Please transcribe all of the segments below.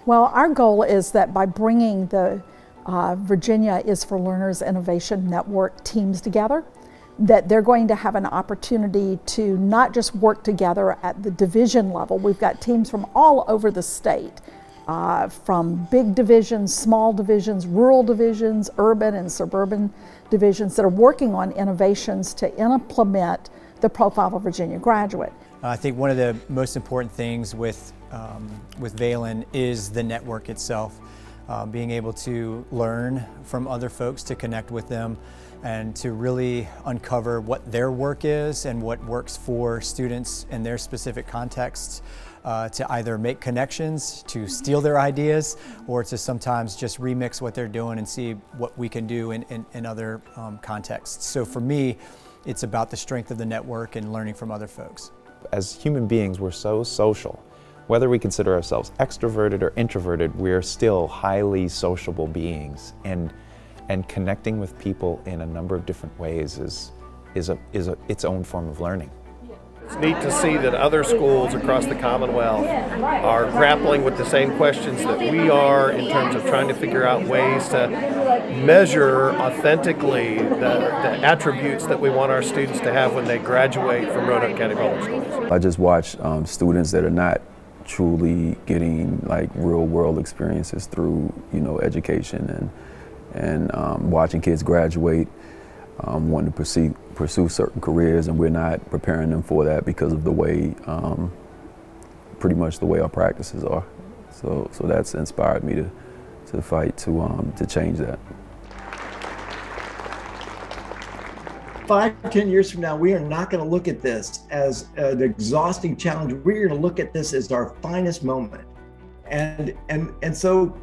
Well, our goal is that by bringing the Virginia is for Learners Innovation Network teams together, that they're going to have an opportunity to not just work together at the division level. We've got teams from all over the state, from big divisions, small divisions, rural divisions, urban and suburban divisions that are working on innovations to implement the Profile of a Virginia Graduate. I think one of the most important things with VaLIN is the network itself. Being able to learn from other folks, to connect with them, and to really uncover what their work is and what works for students in their specific contexts, to either make connections, to steal their ideas, or to sometimes just remix what they're doing and see what we can do in other contexts. So for me, it's about the strength of the network and learning from other folks. As human beings, we're so social. Whether we consider ourselves extroverted or introverted, we're still highly sociable beings, and connecting with people in a number of different ways is its own form of learning. It's neat to see that other schools across the Commonwealth are grappling with the same questions that we are in terms of trying to figure out ways to measure authentically the attributes that we want our students to have when they graduate from Roanoke County Public Schools. I just watch students that are not truly getting like real world experiences through, education and watching kids graduate, wanting to pursue certain careers, and we're not preparing them for that because of the way, pretty much the way our practices are. So that's inspired me to fight to change that. 5-10 years from now, we are not going to look at this as an exhausting challenge. We're going to look at this as our finest moment. And so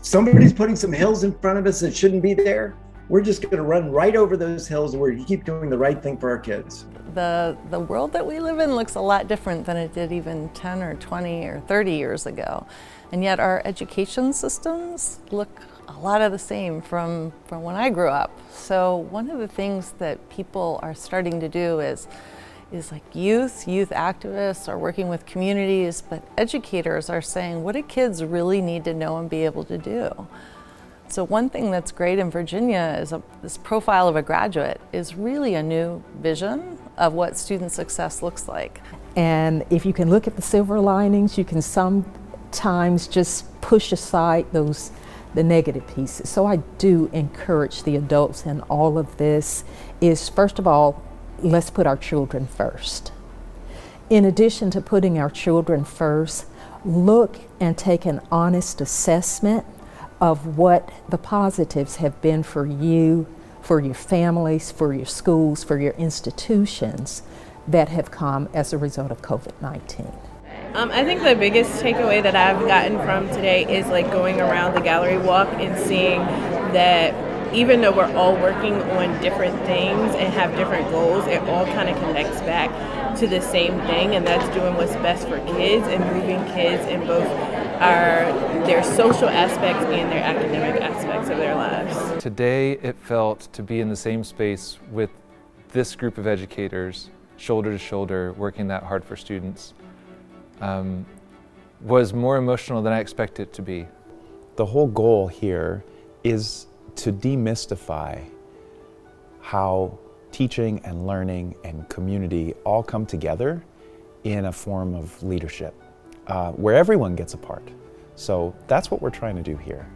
somebody's putting some hills in front of us that shouldn't be there. We're just going to run right over those hills, and we're going to keep doing the right thing for our kids. The world that we live in looks a lot different than it did even 10 or 20 or 30 years ago. And yet our education systems look a lot of the same from when I grew up. So one of the things that people are starting to do is like youth activists are working with communities, but educators are saying, what do kids really need to know and be able to do? So one thing that's great in Virginia is this profile of a graduate is really a new vision of what student success looks like. And if you can look at the silver linings, you can sometimes just push aside the negative pieces. So I do encourage the adults in all of this is, first of all, let's put our children first. In addition to putting our children first, look and take an honest assessment of what the positives have been for you, for your families, for your schools, for your institutions that have come as a result of COVID-19. I think the biggest takeaway that I've gotten from today is like going around the gallery walk and seeing that even though we're all working on different things and have different goals, it all kind of connects back to the same thing, and that's doing what's best for kids and moving kids in both their social aspects and their academic aspects of their lives. Today it felt to be in the same space with this group of educators, shoulder to shoulder, working that hard for students, was more emotional than I expected it to be. The whole goal here is to demystify how teaching and learning and community all come together in a form of leadership, where everyone gets a part. So that's what we're trying to do here.